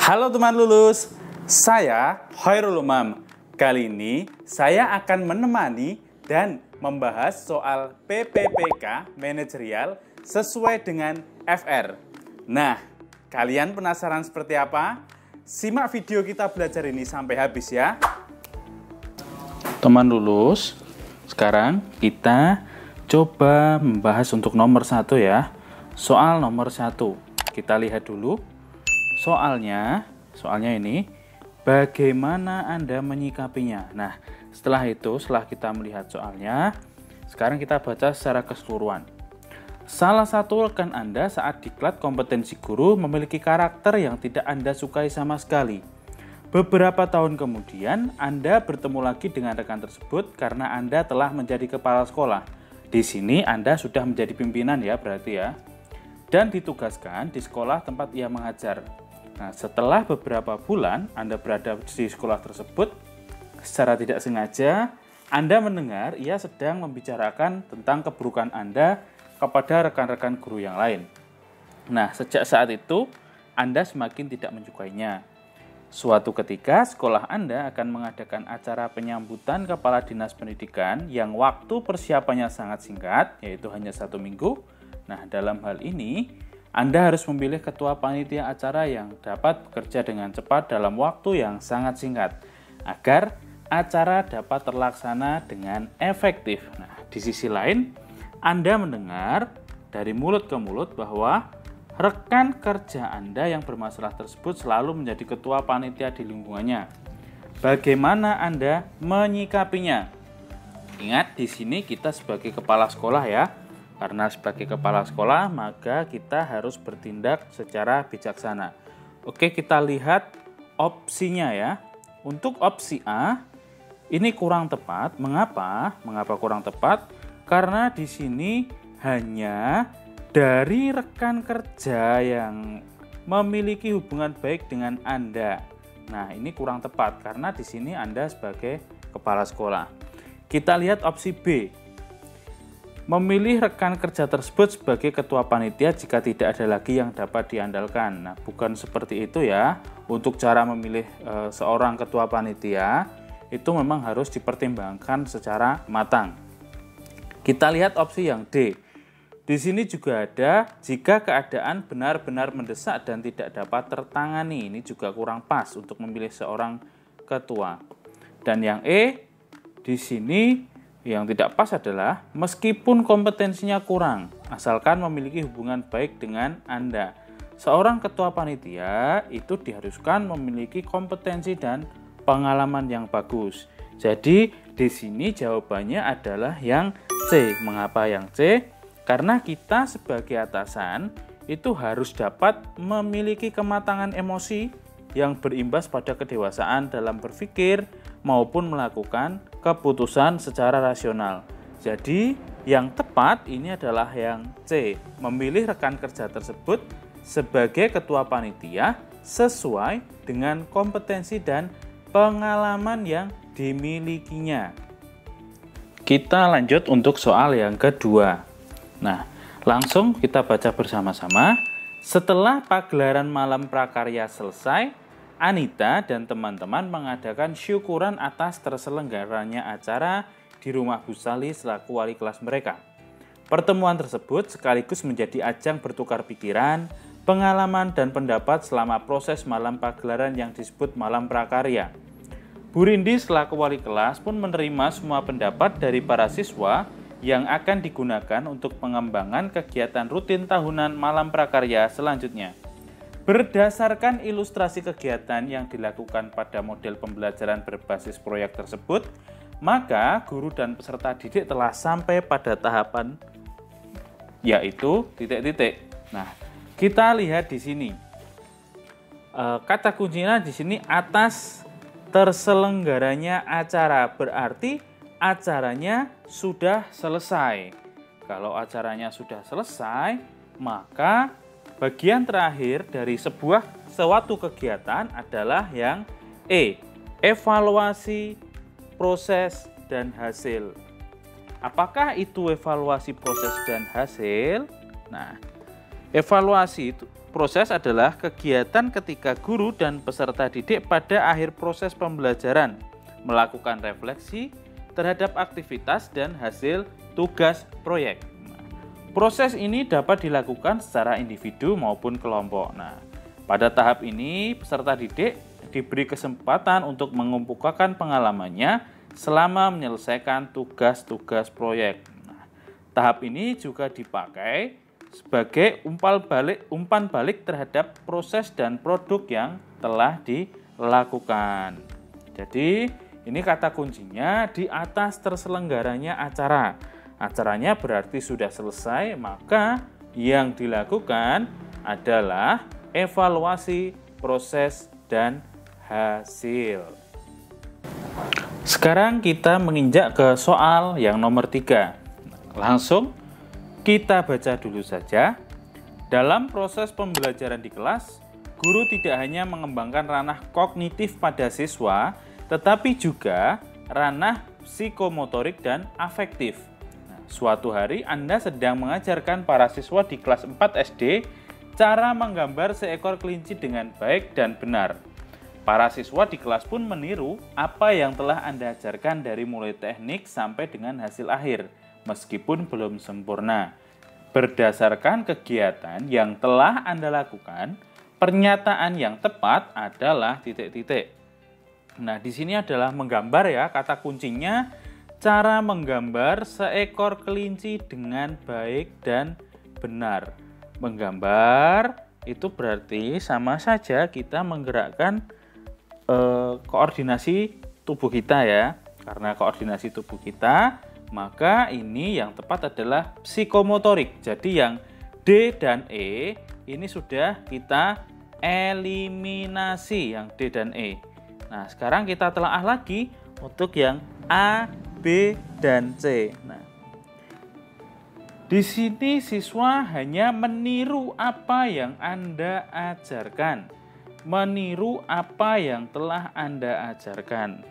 Halo teman lulus, saya Khairul Umam. Kali ini saya akan menemani dan membahas soal PPPK manajerial sesuai dengan FR. Nah, kalian penasaran seperti apa? Simak video kita belajar ini sampai habis ya. Teman lulus, sekarang kita coba membahas untuk nomor 1 ya. Soal nomor 1. Kita lihat dulu. Soalnya ini, bagaimana Anda menyikapinya? Nah, setelah kita melihat soalnya, sekarang kita baca secara keseluruhan. Salah satu rekan Anda saat diklat kompetensi guru memiliki karakter yang tidak Anda sukai sama sekali. Beberapa tahun kemudian, Anda bertemu lagi dengan rekan tersebut karena Anda telah menjadi kepala sekolah. Di sini Anda sudah menjadi pimpinan ya, berarti ya. Dan ditugaskan di sekolah tempat ia mengajar. Nah, setelah beberapa bulan Anda berada di sekolah tersebut, secara tidak sengaja Anda mendengar ia sedang membicarakan tentang keburukan Anda kepada rekan-rekan guru yang lain. Nah, sejak saat itu Anda semakin tidak menyukainya. Suatu ketika sekolah Anda akan mengadakan acara penyambutan kepala dinas pendidikan yang waktu persiapannya sangat singkat, yaitu hanya 1 minggu. Nah, dalam hal ini, Anda harus memilih ketua panitia acara yang dapat bekerja dengan cepat dalam waktu yang sangat singkat, agar acara dapat terlaksana dengan efektif. Nah, di sisi lain, Anda mendengar dari mulut ke mulut bahwa rekan kerja Anda yang bermasalah tersebut selalu menjadi ketua panitia di lingkungannya. Bagaimana Anda menyikapinya? Ingat, di sini kita sebagai kepala sekolah ya. Karena sebagai kepala sekolah, maka kita harus bertindak secara bijaksana. Oke, kita lihat opsinya ya. Untuk opsi A, ini kurang tepat. Mengapa? Mengapa kurang tepat? Karena di sini hanya dari rekan kerja yang memiliki hubungan baik dengan Anda. Nah, ini kurang tepat karena di sini Anda sebagai kepala sekolah. Kita lihat opsi B. Memilih rekan kerja tersebut sebagai ketua panitia jika tidak ada lagi yang dapat diandalkan. Nah, bukan seperti itu ya. Untuk cara memilih seorang ketua panitia, itu memang harus dipertimbangkan secara matang. Kita lihat opsi yang D. Di sini juga ada jika keadaan benar-benar mendesak dan tidak dapat tertangani. Ini juga kurang pas untuk memilih seorang ketua. Dan yang E, di sini yang tidak pas adalah meskipun kompetensinya kurang, asalkan memiliki hubungan baik dengan Anda. Seorang ketua panitia itu diharuskan memiliki kompetensi dan pengalaman yang bagus. Jadi di sini jawabannya adalah yang C. Mengapa yang C? Karena kita sebagai atasan itu harus dapat memiliki kematangan emosi yang berimbas pada kedewasaan dalam berpikir maupun melakukan keputusan secara rasional. Jadi yang tepat ini adalah yang C. Memilih rekan kerja tersebut sebagai ketua panitia sesuai dengan kompetensi dan pengalaman yang dimilikinya. Kita lanjut untuk soal yang kedua. Nah, langsung kita baca bersama-sama. Setelah pagelaran malam prakarya selesai, Anita dan teman-teman mengadakan syukuran atas terselenggaranya acara di rumah Bu Sali selaku wali kelas mereka. Pertemuan tersebut sekaligus menjadi ajang bertukar pikiran, pengalaman, dan pendapat selama proses malam pagelaran yang disebut malam prakarya. Bu Rindi selaku wali kelas pun menerima semua pendapat dari para siswa yang akan digunakan untuk pengembangan kegiatan rutin tahunan malam prakarya selanjutnya. Berdasarkan ilustrasi kegiatan yang dilakukan pada model pembelajaran berbasis proyek tersebut, maka guru dan peserta didik telah sampai pada tahapan yaitu titik-titik. Nah, kita lihat di sini. Kata kuncinya di sini atas terselenggaranya acara, berarti acaranya sudah selesai. Kalau acaranya sudah selesai, maka bagian terakhir dari suatu kegiatan adalah yang E, evaluasi proses dan hasil. Apakah itu evaluasi proses dan hasil? Nah, Evaluasi itu proses adalah kegiatan ketika guru dan peserta didik pada akhir proses pembelajaran melakukan refleksi terhadap aktivitas dan hasil tugas proyek. Proses ini dapat dilakukan secara individu maupun kelompok. Nah, pada tahap ini peserta didik diberi kesempatan untuk mengumpulkan pengalamannya selama menyelesaikan tugas-tugas proyek. Nah, tahap ini juga dipakai sebagai umpan balik terhadap proses dan produk yang telah dilakukan. Jadi, ini kata kuncinya di atas terselenggaranya acara. Acaranya berarti sudah selesai, maka yang dilakukan adalah evaluasi proses dan hasil. Sekarang kita menginjak ke soal yang nomor 3. Langsung kita baca dulu saja. Dalam proses pembelajaran di kelas, guru tidak hanya mengembangkan ranah kognitif pada siswa, tetapi juga ranah psikomotorik dan afektif. Nah, suatu hari Anda sedang mengajarkan para siswa di kelas 4 SD cara menggambar seekor kelinci dengan baik dan benar. Para siswa di kelas pun meniru apa yang telah Anda ajarkan dari mulai teknik sampai dengan hasil akhir, meskipun belum sempurna. Berdasarkan kegiatan yang telah Anda lakukan, pernyataan yang tepat adalah titik-titik. Nah, di sini adalah menggambar ya, kata kuncinya cara menggambar seekor kelinci dengan baik dan benar. Menggambar itu berarti sama saja kita menggerakkan koordinasi tubuh kita ya. Karena koordinasi tubuh kita, maka ini yang tepat adalah psikomotorik. Jadi yang D dan E ini sudah kita eliminasi, yang D dan E. Nah, sekarang kita telaah lagi untuk yang A, B, dan C. Nah, di sini siswa hanya meniru apa yang Anda ajarkan. Meniru apa yang telah Anda ajarkan.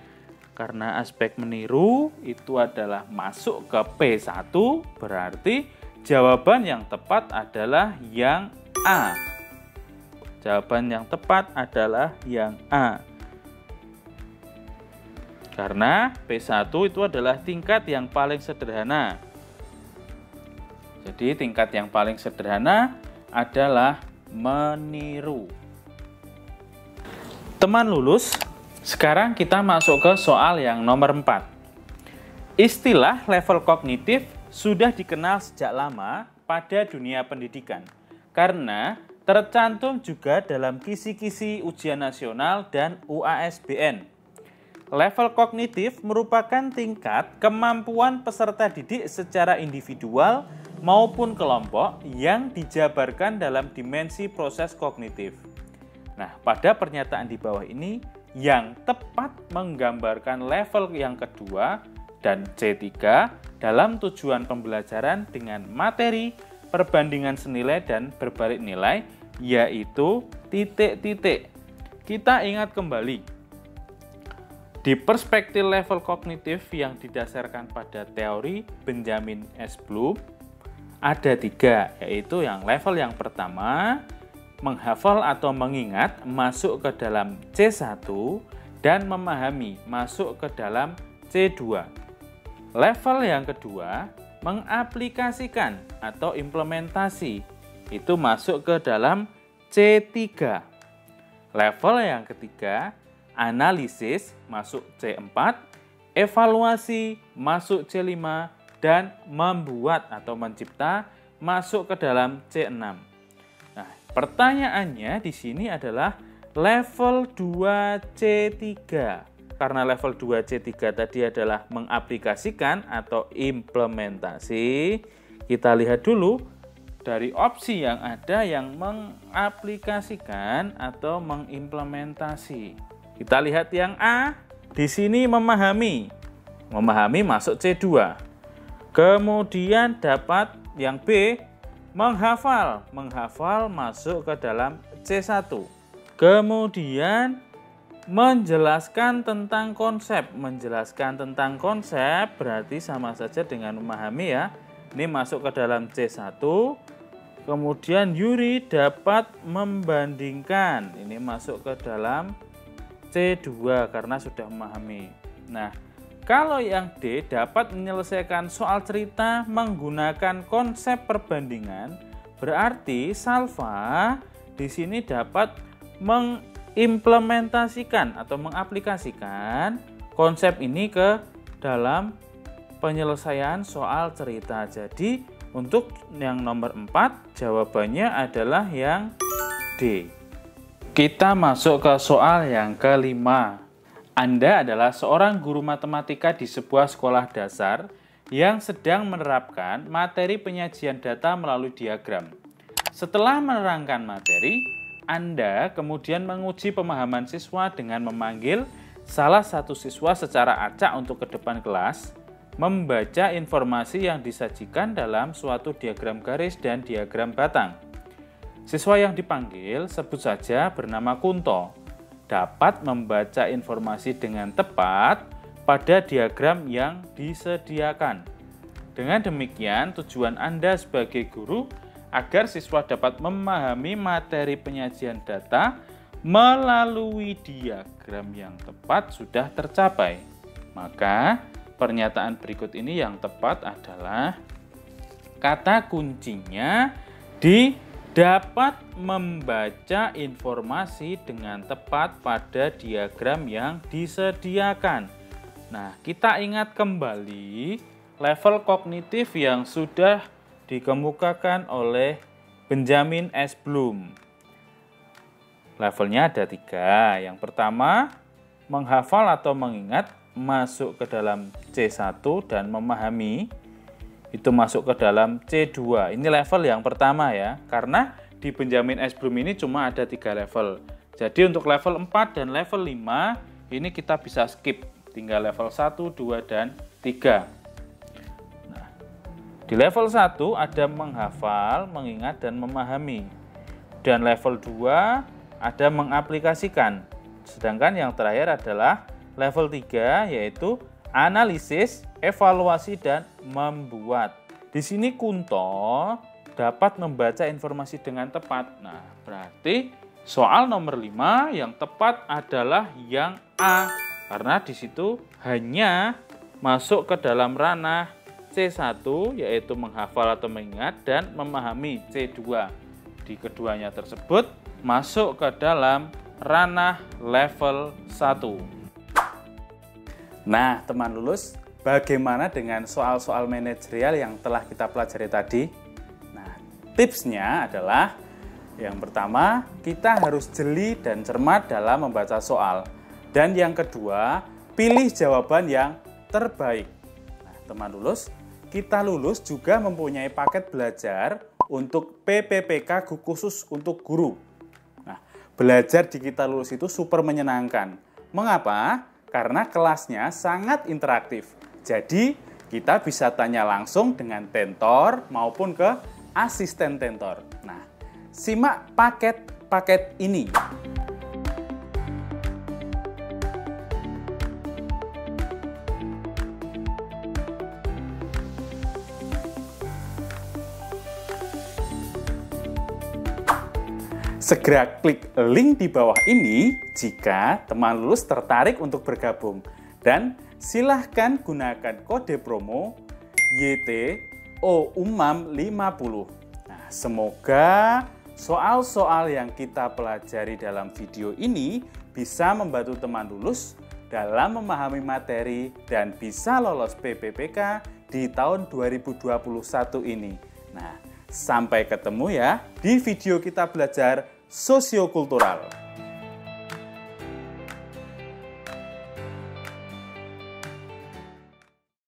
Karena aspek meniru itu adalah masuk ke P1, berarti jawaban yang tepat adalah yang A. Jawaban yang tepat adalah yang A. Karena P1 itu adalah tingkat yang paling sederhana. Jadi tingkat yang paling sederhana adalah meniru. Teman lulus, sekarang kita masuk ke soal yang nomor 4. Istilah level kognitif sudah dikenal sejak lama pada dunia pendidikan karena tercantum juga dalam kisi-kisi ujian nasional dan UASBN. Level kognitif merupakan tingkat kemampuan peserta didik secara individual maupun kelompok yang dijabarkan dalam dimensi proses kognitif. Nah, pada pernyataan di bawah ini, yang tepat menggambarkan level yang kedua dan C3 dalam tujuan pembelajaran dengan materi, perbandingan senilai dan berbalik nilai, yaitu titik-titik. Kita ingat kembali, di perspektif level kognitif yang didasarkan pada teori Benjamin S. Bloom, ada 3, yaitu yang level yang pertama, menghafal atau mengingat masuk ke dalam C1 dan memahami masuk ke dalam C2. Level yang kedua, mengaplikasikan atau implementasi itu masuk ke dalam C3. Level yang ketiga, analisis masuk C4, evaluasi masuk C5 dan membuat atau mencipta masuk ke dalam C6. Nah, pertanyaannya di sini adalah level 2C3. Karena level 2C3 tadi adalah mengaplikasikan atau implementasi, kita lihat dulu dari opsi yang ada yang mengaplikasikan atau mengimplementasi. Kita lihat yang A, di sini memahami. Memahami masuk C2. Kemudian dapat yang B, menghafal. Menghafal masuk ke dalam C1. Kemudian menjelaskan tentang konsep. Menjelaskan tentang konsep berarti sama saja dengan memahami ya. Ini masuk ke dalam C1. Kemudian Yuri dapat membandingkan. Ini masuk ke dalam C2 karena sudah memahami. Nah, kalau yang D dapat menyelesaikan soal cerita menggunakan konsep perbandingan, berarti Salva di sini dapat mengimplementasikan atau mengaplikasikan konsep ini ke dalam penyelesaian soal cerita. Jadi, untuk yang nomor 4 jawabannya adalah yang D. Kita masuk ke soal yang kelima. Anda adalah seorang guru matematika di sebuah sekolah dasar yang sedang menerapkan materi penyajian data melalui diagram. Setelah menerangkan materi, Anda kemudian menguji pemahaman siswa dengan memanggil salah satu siswa secara acak untuk ke depan kelas, membaca informasi yang disajikan dalam suatu diagram garis dan diagram batang. Siswa yang dipanggil, sebut saja bernama Kunto, dapat membaca informasi dengan tepat pada diagram yang disediakan. Dengan demikian, tujuan Anda sebagai guru agar siswa dapat memahami materi penyajian data melalui diagram yang tepat sudah tercapai. Maka, pernyataan berikut ini yang tepat adalah kata kuncinya di dapat membaca informasi dengan tepat pada diagram yang disediakan. Nah, kita ingat kembali level kognitif yang sudah dikemukakan oleh Benjamin S. Bloom. Levelnya ada 3. Yang pertama, menghafal atau mengingat masuk ke dalam C1 dan memahami itu masuk ke dalam C2. Ini level yang pertama ya, karena di Benjamin S. Bloom ini cuma ada 3 level. Jadi untuk level 4 dan level 5 ini kita bisa skip, tinggal level 1, 2, dan 3. Nah, di level 1 ada menghafal, mengingat, dan memahami. Dan level 2 ada mengaplikasikan. Sedangkan yang terakhir adalah level 3 yaitu analisis, evaluasi, dan membuat. Di sini Kunto dapat membaca informasi dengan tepat. Nah, berarti soal nomor 5 yang tepat adalah yang A. Karena di situ hanya masuk ke dalam ranah C1 yaitu menghafal atau mengingat dan memahami C2. Di keduanya tersebut masuk ke dalam ranah level 1. Nah, teman lulus, bagaimana dengan soal-soal manajerial yang telah kita pelajari tadi? Nah, tipsnya adalah yang pertama, kita harus jeli dan cermat dalam membaca soal. Dan yang kedua, pilih jawaban yang terbaik. Nah, teman lulus, kita lulus juga mempunyai paket belajar untuk PPPK khusus untuk guru. Nah, belajar di Kita Lulus itu super menyenangkan. Mengapa? Karena kelasnya sangat interaktif. Jadi, kita bisa tanya langsung dengan tentor maupun ke asisten tentor. Nah, simak paket-paket ini. Segera klik link di bawah ini jika teman lulus tertarik untuk bergabung. Dan silahkan gunakan kode promo YTOUMAM50. Nah, semoga soal-soal yang kita pelajari dalam video ini bisa membantu teman lulus dalam memahami materi dan bisa lolos PPPK di tahun 2021 ini. Nah, sampai ketemu ya di video kita belajar sosiokultural.